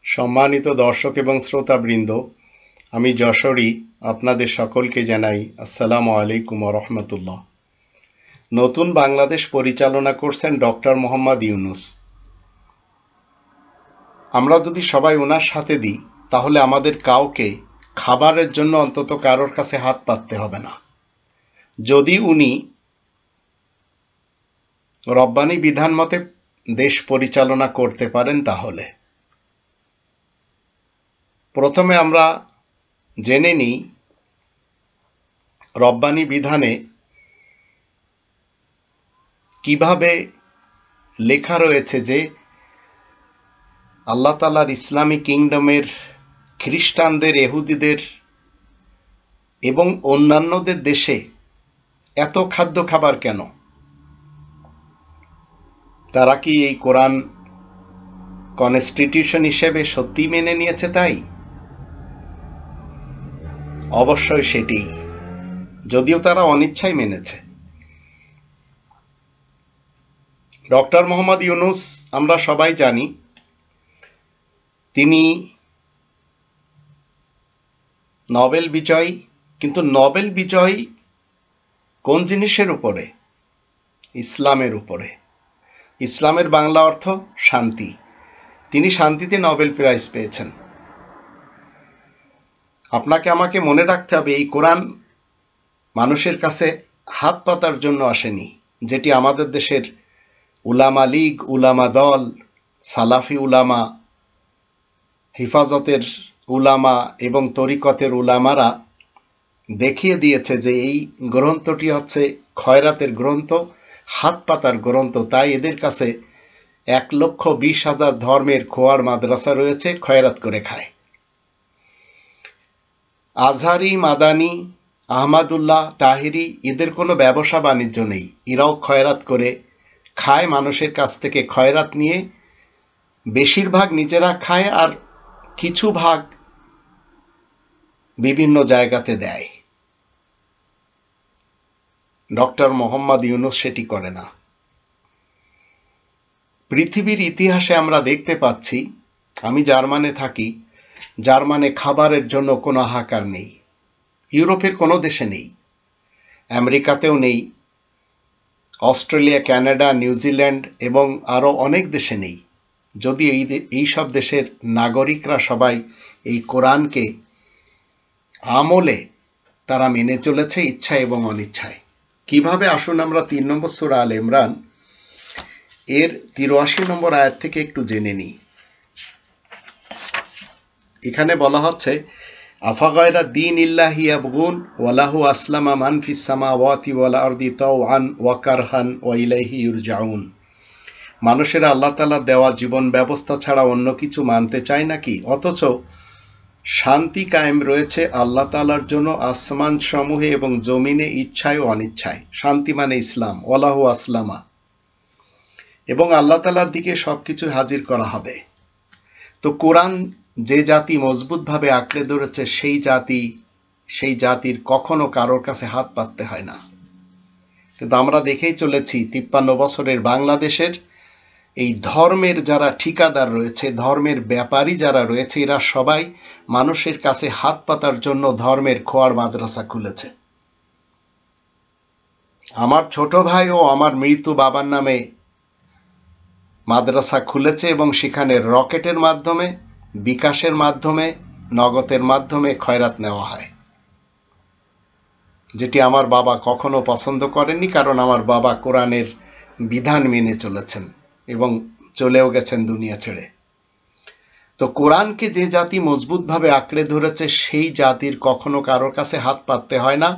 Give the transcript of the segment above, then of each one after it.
সম্মানিত দর্শক এবং শ্রোতাবৃন্দ, আমি যশোরী আপনাদের সকলকে জানাই আসসালামু আলাইকুম ওয়া রাহমাতুল্লাহ। নতুন বাংলাদেশ পরিচালনা করছেন ডক্টর মোহাম্মদ ইউনূস। আমরা যদি সবাই ওনার সাথে দিই তাহলে আমাদের কাউকে খাবারের জন্য অন্তত কারোর কাছে হাত পাততে হবে না। যদি উনি রব্বানী বিধান মতে দেশ পরিচালনা করতে পারেন তাহলে প্রথমে আমরা জেনে নিই রব্বানী বিধানে কিভাবে লেখা রয়েছে যে আল্লাহ তাআলার ইসলামী কিংডমের খ্রিস্টানদের, ইহুদিদের এবং অন্যান্যদের দেশে এত খাদ্য খাবার কেন? তারা কি এই কোরআন কনস্টিটিউশন হিসেবে সত্যি মেনে নিয়েছে? তাই অবশ্যই সেটি, যদিও তারা অনিচ্ছায় মেনেছে। ডক্টর মোহাম্মদ ইউনূস আমরা সবাই জানি তিনি নোবেল বিজয়ী, কিন্তু নোবেল বিজয়ী কোন জিনিসের উপরে? ইসলামের উপরে। ইসলামের বাংলা অর্থ শান্তি। তিনি শান্তিতে নোবেল প্রাইজ পেয়েছেন। আপনাকে আমাকে মনে রাখতে হবে, এই কোরআন মানুষের কাছে হাত পাতার জন্য আসেনি, যেটি আমাদের দেশের উলামা লীগ, উলামা দল, সালাফি উলামা, হিফাজতের উলামা এবং তরিকতের উলামারা দেখিয়ে দিয়েছে যে এই গ্রন্থটি হচ্ছে খয়রাতের গ্রন্থ, হাত পাতার গ্রন্থ। তাই এদের কাছে 1,20,000 ধর্মের খোয়ার মাদ্রাসা রয়েছে, খয়রাত করে খায়। আজহারি, মাদানি, আহমদুল্লাহ, তাহিরি এদের কোনো ব্যবসা বাণিজ্য নেই। এরাও খয়রাত করে খায়, মানুষের কাছ থেকে খয়রাত নিয়ে বেশিরভাগ নিজেরা খায় আর কিছু ভাগ বিভিন্ন জায়গাতে দেয়। ডক্টর মোহাম্মদ ইউনূস সেটি করে না। পৃথিবীর ইতিহাসে আমরা দেখতে পাচ্ছি, আমি জার্মানে থাকি, জার্মানে খাবারের জন্য কোনো হাহাকার নেই। ইউরোপের কোনো দেশে নেই, আমেরিকাতেও নেই, অস্ট্রেলিয়া, কানাডা, নিউজিল্যান্ড এবং আরও অনেক দেশে নেই। যদি এই সব দেশের নাগরিকরা সবাই এই কোরআনকে আমলে তারা মেনে চলেছে, ইচ্ছায় এবং অনিচ্ছায়। কিভাবে? আসুন আমরা 3 নম্বর সূরা আল ইমরান এর 83 নম্বর আয়াত থেকে একটু জেনে নিই। এখানে বলা হচ্ছে, আফাগায়রা দীন ইল্লাহি ইয়াবগুন ওয়া লাহু আসলামা মান ফিস সামাওয়াতি ওয়াল আরদি তাওআন ওয়া কারহান ওয়া ইলাইহি ইউরজাউন। মানুষেরা আল্লাহ তাআলার দেওয়া জীবন ব্যবস্থা ছাড়া অন্য কিছু মানতে চায় নাকি? অথচ শান্তি কায়েম রয়েছে আল্লাহ তাআলার জন্য আসমান সমূহে এবং জমিনে, ইচ্ছায় ও অনিচ্ছায়। শান্তি মানে ইসলাম, ওয়া লাহু আসলামা, এবং আল্লাহ তাআলার দিকে সবকিছু হাজির করা হবে। তো কোরআন যে জাতি মজবুতভাবে আঁকড়ে ধরেছে সেই জাতির কখনো কারোর কাছে হাত পাততে হয় না। কিন্তু আমরা দেখেই চলেছি 53 বছরের বাংলাদেশের এই ধর্মের যারা ঠিকাদার রয়েছে, ধর্মের ব্যাপারী যারা রয়েছে, এরা সবাই মানুষের কাছে হাত পাতার জন্য ধর্মের খোয়ার মাদ্রাসা খুলেছে। আমার ছোট ভাই ও আমার মৃত্যু বাবার নামে মাদ্রাসা খুলেছে এবং সেখানে রকেটের মাধ্যমে, বিকাশের মাধ্যমে, নগদের মাধ্যমে খয়রাত নেওয়া হয়, যেটি আমার বাবা কখনো পছন্দ করেননি, কারণ আমার বাবা কোরআনের বিধান মেনে চলেছেন এবং চলেও গেছেন দুনিয়া ছেড়ে। তো কোরআনকে যে জাতি মজবুতভাবে আঁকড়ে ধরেছে সেই জাতির কখনো কারোর কাছে হাত পাততে হয় না।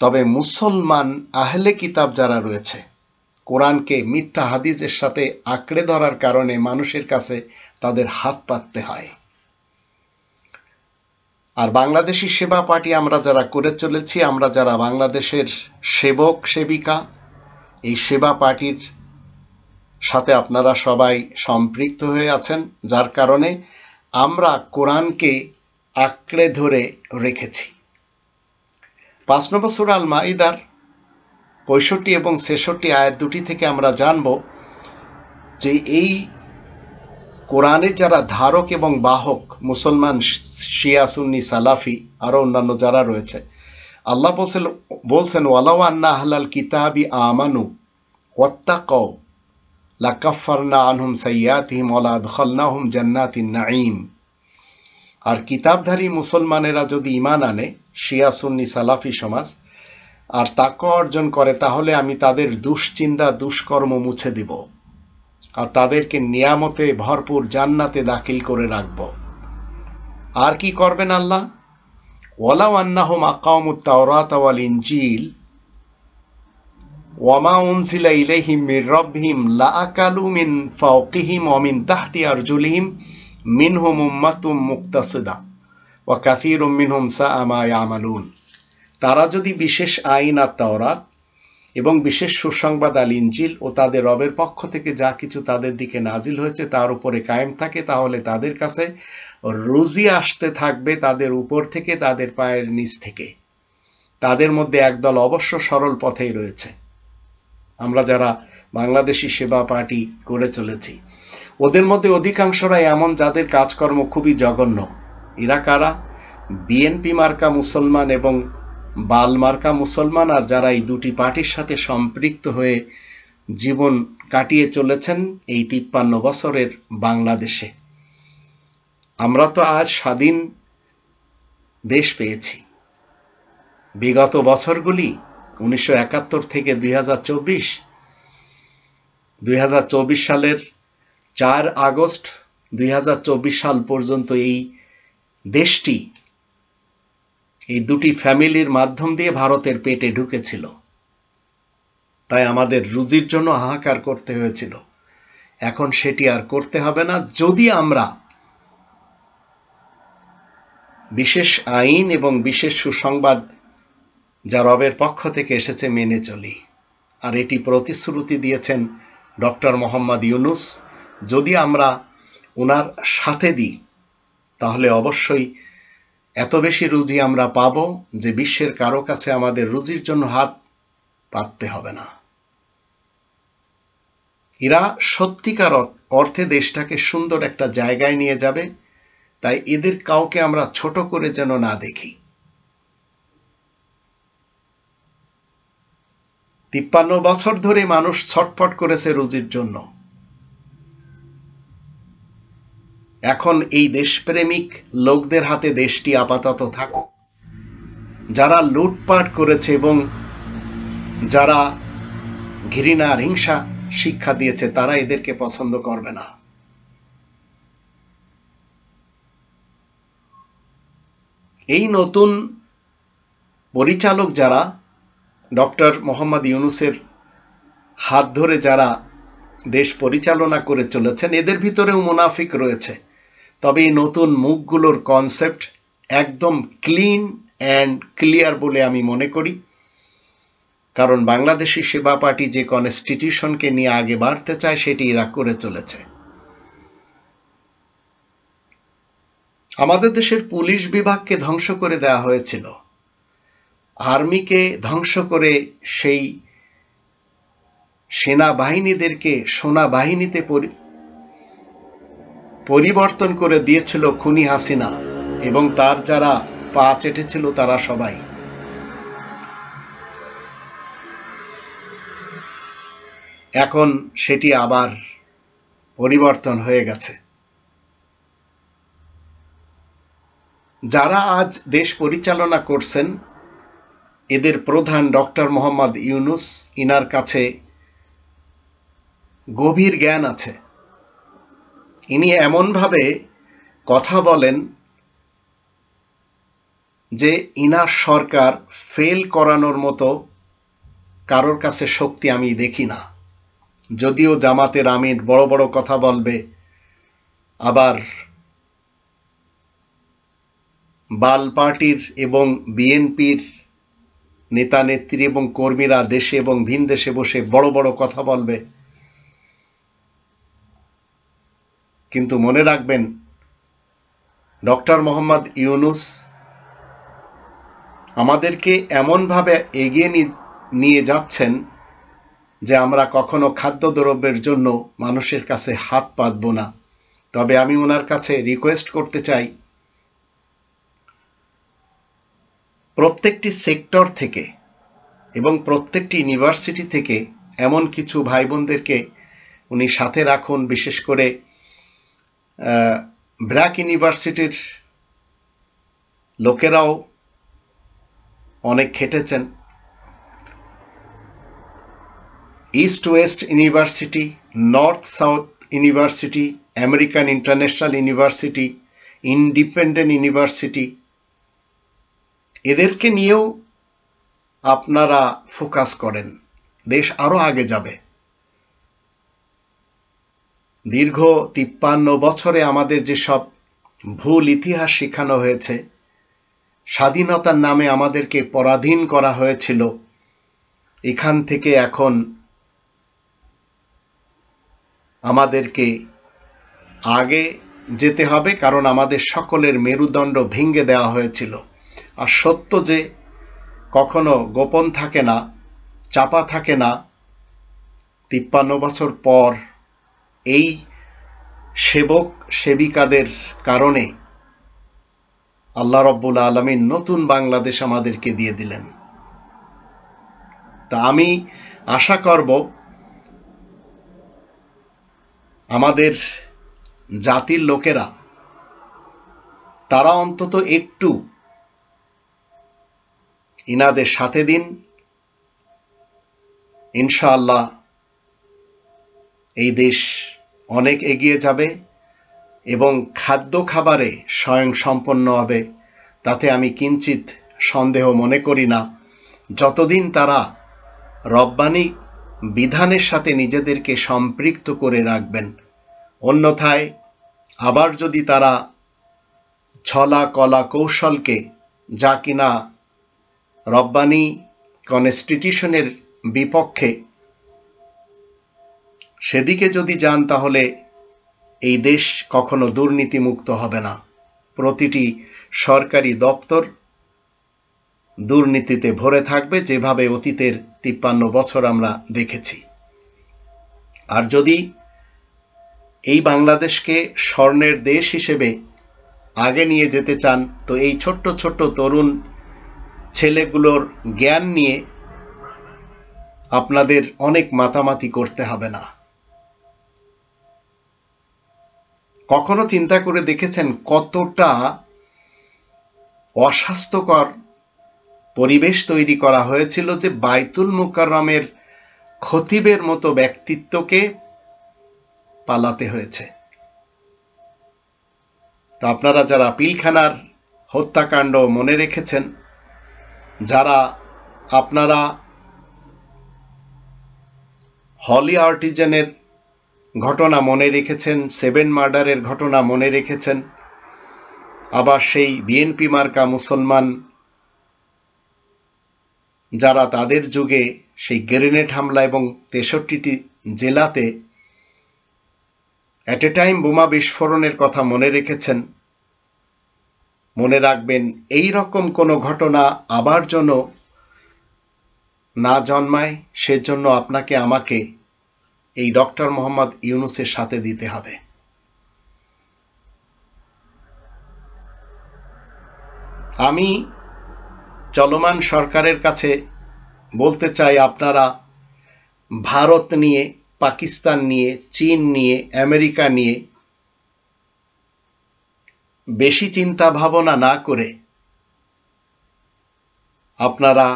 তবে মুসলমান আহলে কিতাব যারা রয়েছে, কোরআনকে মিথ্যা হাদিসের সাথে আঁকড়ে ধরার কারণে মানুষের কাছে তাদের হাত পাততে হয়। আর বাংলাদেশি সেবা পার্টি আমরা যারা করে চলেছি, আমরা যারা বাংলাদেশের সেবক সেবিকা, এই সেবা পার্টির সাথে আপনারা সবাই সম্পৃক্ত হয়ে আছেন, যার কারণে আমরা কোরআনকে আঁকড়ে ধরে রেখেছি। 5 নম্বর সূরা আল মাইদার 65 এবং 66 আয়াত দুটি থেকে আমরা জানব যে এই কোরআনে যারা ধারক এবং বাহক মুসলমান, শিয়া, সুন্নি, সালাফি আরো অন্যান্য যারা রয়েছে, আল্লাহ বলছেন ওয়ালাউ আন্না আহলাল কিতাবি আমানু ওয়াত্তাকাউ লাকাফফারনা আনহুম সাইয়্যাতিহিম ওয়া লাআদখালনাহুম জান্নাতিন নাঈম। আর কিতাবধারী মুসলমানেরা যদি ঈমান আনে, শিয়া, সুন্নি, সালাফি সমাজ, আর তাকওয়া অর্জন করে, তাহলে আমি তাদের দুশ্চিন্তা, দুষ্কর্ম মুছে দিব আর তাদেরকে নিয়ামতে ভরপুর জান্নাতে দাখিল করে রাখব। আর কি করবেন আল্লাহ? ওয়ালাউ আন্নাহুম আকামুত তাওরাতা ওয়াল ইনজিল ওয়া মা উনজিলা ইলাইহিম মির রাব্বিহিম লাআকালু মিন ফাওকিহিম ওয়া মিন তাহতি আরজুলিহিম মিনহুম উম্মাতুম মুকতাসিদা ওয়া কাসীরুম মিনহুম সাআ মা ইয়ামালুন। তারা যদি বিশেষ আইন আর তাওরাত এবং বিশেষ সুসংবাদ আল ইনজিল ও তাদের রবের পক্ষ থেকে যা কিছু তাদের দিকে নাজিল হয়েছে তার উপরে কায়েম থাকে, তাহলে তাদের কাছে রুজি আসতে থাকবে তাদের উপর থেকে, তাদের পায়ের নিচ থেকে। তাদের মধ্যে একদল অবশ্য সরল পথেই রয়েছে। আমরা যারা বাংলাদেশি সেবা পার্টি করে চলেছি, ওদের মধ্যে অধিকাংশরাই এমন যাদের কাজকর্ম খুবই জঘন্য। এরা কারা? বিএনপি মার্কা মুসলমান এবং বাল মার্কা মুসলমান, আর যারা এই দুটি পার্টির সাথে সম্পৃক্ত হয়ে জীবন কাটিয়ে চলেছেন এই 53 বছরের বাংলাদেশে। আমরা তো আজ স্বাধীন দেশ পেয়েছি। বিগত বছরগুলি 1971 থেকে 2024 সালের 4 আগস্ট 2024 সাল পর্যন্ত এই দেশটি এই দুটি ফ্যামিলির মাধ্যম দিয়ে ভারতের পেটে ঢুকেছিল। তাই আমাদের রুজির জন্য হাহাকার করতে হয়েছিল। এখন সেটি আর করতে হবে না যদি আমরা বিশেষ আইন এবং বিশেষ সুসংবাদ যা রবের পক্ষ থেকে এসেছে মেনে চলি। আর এটি প্রতিশ্রুতি দিয়েছেন ডক্টর মোহাম্মদ ইউনূস। যদি আমরা ওনার সাথে দিই তাহলে অবশ্যই এত বেশি রুজি আমরা পাবো যে বিশ্বের কারো কাছে আমাদের রুজির জন্য হাত পাততে হবে না। এরা সত্যিকার অর্থে দেশটাকে সুন্দর একটা জায়গায় নিয়ে যাবে। তাই এদের কাউকে আমরা ছোট করে যেন না দেখি। 53 বছর ধরে মানুষ ছটফট করেছে রুজির জন্য। এখন এই দেশপ্রেমিক লোকদের হাতে দেশটি আপাতত থাকুক। যারা লুটপাট করেছে এবং যারা ঘৃণা আর হিংসা শিক্ষা দিয়েছে তারা এদেরকে পছন্দ করবে না। এই নতুন পরিচালক যারা ডক্টর মোহাম্মদ ইউনূসের হাত ধরে যারা দেশ পরিচালনা করে চলেছেন, এদের ভিতরেও মুনাফিক রয়েছে। তবে এই নতুন মুখগুলোর কনসেপ্ট একদম ক্লিন অ্যান্ড ক্লিয়ার বলে আমি মনে করি। কারণ বাংলাদেশি সেবা পার্টি যে কনস্টিটিউশনকে নিয়ে আগে বাড়তে চায় সেটি এরা করে চলেছে। আমাদের দেশের পুলিশ বিভাগকে ধ্বংস করে দেওয়া হয়েছিল, আর্মিকে ধ্বংস করে সেই সেনাবাহিনীদেরকে সোনা বাহিনীতে পরিবর্তন করে দিয়েছিল খুনি হাসিনা এবং তার যারা পা চেটেছিল তারা সবাই। এখন সেটি আবার পরিবর্তন হয়ে গেছে। যারা আজ দেশ পরিচালনা করছেন এদের প্রধান ডক্টর মোহাম্মদ ইউনূস, ইনার কাছে গভীর জ্ঞান আছে। ইনি এমনভাবে কথা বলেন যে ইনার সরকার ফেল করানোর মতো কারোর কাছে শক্তি আমি দেখি না। যদিও জামাতের আমির বড় বড় কথা বলবে, আবার বাল পার্টির এবং বিএনপির নেতা নেত্রী এবং কর্মীরা দেশে এবং ভিন দেশে বসে বড় বড় কথা বলবে, কিন্তু মনে রাখবেন ডক্টর মোহাম্মদ ইউনূস আমাদেরকে এমনভাবে এগিয়ে নিয়ে যাচ্ছেন যে আমরা কখনো খাদ্যদ্রব্যের জন্য মানুষের কাছে হাত পাতব না। তবে আমি ওনার কাছে রিকোয়েস্ট করতে চাই, প্রত্যেকটি সেক্টর থেকে এবং প্রত্যেকটি ইউনিভার্সিটি থেকে এমন কিছু ভাই বোনদেরকে উনি সাথে রাখুন। বিশেষ করে ব্র্যাক ইউনিভার্সিটির লোকেরাও অনেক খেটেছেন। East West University, North South University, American International University, Independent University, এদেরকে নিয়েও আপনারা ফোকাস করেন, দেশ আরো আগে যাবে। দীর্ঘ 53 বছরে আমাদের যেসব ভুল ইতিহাস শেখানো হয়েছে, স্বাধীনতার নামে আমাদেরকে পরাধীন করা হয়েছিল, এখান থেকে এখন আমাদেরকে আগে যেতে হবে, কারণ আমাদের সকলের মেরুদণ্ড ভেঙে দেওয়া হয়েছিল। আর সত্য যে কখনো গোপন থাকে না, চাপা থাকে না। 53 বছর পর এই সেবক সেবিকাদের কারণে আল্লাহ রাব্বুল আলামিন নতুন বাংলাদেশ আমাদেরকে দিয়ে দিলেন। তা আমি আশা করব আমাদের জাতির লোকেরা তারা অন্তত একটু ইনাদের সাথে দিন। ইনশাআল্লাহ এই দেশ অনেক এগিয়ে যাবে এবং খাদ্য খাবারে স্বয়ংসম্পন্ন হবে, তাতে আমি কিঞ্চিত সন্দেহ মনে করি না, যতদিন তারা রব্বানী বিধানের সাথে নিজেদেরকে সম্পৃক্ত করে রাখবেন। অন্যথায় আবার যদি তারা ছলা কলা কৌশলকে, যা কিনা রব্বানী কনস্টিটিউশনের বিপক্ষে, সেদিকে যদি যান, তাহলে এই দেশ কখনো দুর্নীতিমুক্ত হবে না। প্রতিটি সরকারি দপ্তর দুর্নীতিতে ভরে থাকবে, যেভাবে অতীতের 53 বছর আমরা দেখেছি। আর যদি এই বাংলাদেশকে স্বর্ণের দেশ হিসেবে আগে নিয়ে যেতে চান, তো এই ছোট্ট ছোট্ট তরুণ ছেলেগুলোর জ্ঞান নিয়ে আপনাদের অনেক মাতামাতি করতে হবে না। কখনো চিন্তা করে দেখেছেন কতটা অস্বাস্থ্যকর পরিবেশ তৈরি করা হয়েছিল যে বাইতুল মুকাররমের খতিবের মতো ব্যক্তিত্বকে পালাতে হয়েছে? তো আপনারা যারা পিলখানার হত্যাকাণ্ড মনে রেখেছেন, যারা আপনারা হলি আর্টিজানের ঘটনা মনে রেখেছেন, 7 মার্ডারের ঘটনা মনে রেখেছেন, আবার সেই বিএনপি মার্কা মুসলমান যারা তাদের যুগে সেই গ্রেনেড হামলা এবং 63টি জেলাতে এট এ টাইম বোমা বিস্ফোরণের কথা মনে রেখেছেন, মনে রাখবেন এই রকম কোনো ঘটনা আবার যেন না জন্মায়, সেজন্য আপনাকে আমাকে এই ডক্টর মোহাম্মদ ইউনূসের সাথে দিতে হবে। আমি চলমান সরকারের কাছে বলতে চাই, আপনারা ভারত নিয়ে, পাকিস্তান নিয়ে, চীন নিয়ে, আমেরিকা নিয়ে বেশি চিন্তা ভাবনা না করে আপনারা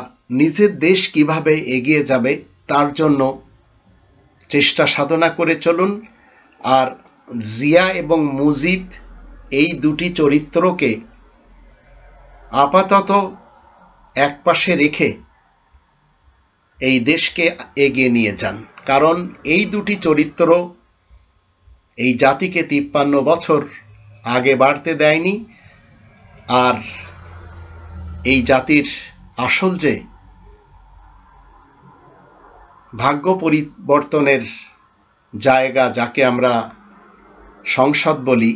নিজের দেশ কিভাবে এগিয়ে যাবে তার জন্য চেষ্টা সাধনা করে চলুন। আর জিয়া এবং মুজিব এই দুটি চরিত্রকে আপাতত একপাশে রেখে এই দেশকে এগিয়ে নিয়ে যান, কারণ এই দুটি চরিত্র এই জাতিকে 53 বছর আগে বাড়তে দেয়নি। আর এই জাতির আসল যে ভাগ্য পরিবর্তনের জায়গা, যাকে আমরা সংসদ বলি,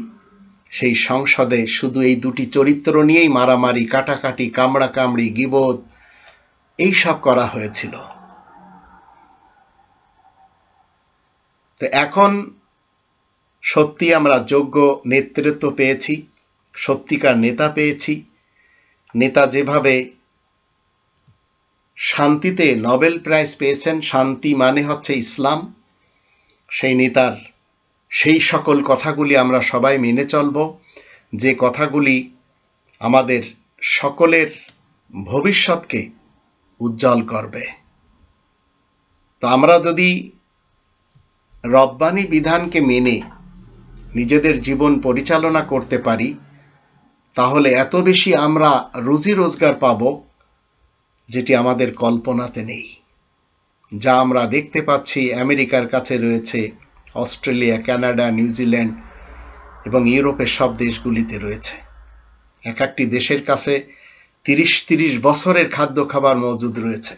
সেই সংসদে শুধু এই দুটি চরিত্র নিয়েই মারামারি, কাটাকাটি, কামড়াকামড়ি, গীবত এইসব করা হয়েছিল। তো এখন সত্যি আমরা যোগ্য নেতৃত্ব পেয়েছি, সত্যিকার নেতা পেয়েছি। নেতা যেভাবে শান্তিতে নোবেল প্রাইজ পেয়েছেন, শান্তি মানে হচ্ছে ইসলাম, সেই নেতার সেই সকল কথাগুলি আমরা সবাই মেনে চলব, যে কথাগুলি আমাদের সকলের ভবিষ্যৎকে উজ্জ্বল করবে। তো আমরা যদি রব্বানি বিধানকে মেনে নিজেদের জীবন পরিচালনা করতে পারি, তাহলে এত বেশি আমরা রুজি রোজগার পাব যেটি আমাদের কল্পনাতে নেই। যা আমরা দেখতে পাচ্ছি আমেরিকার কাছে রয়েছে, অস্ট্রেলিয়া, কানাডা, নিউজিল্যান্ড এবং ইউরোপের সব দেশগুলিতে রয়েছে। এক একটি দেশের কাছে 30 বছরের খাদ্য খাবার মজুদ রয়েছে।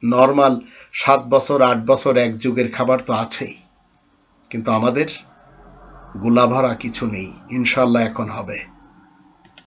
নর্মাল 7 বছর 8 বছর এক যুগের খাবার তো আছেই, কিন্তু আমাদের গোলাভরা কিছু নেই। ইনশাআল্লাহ এখন হবে।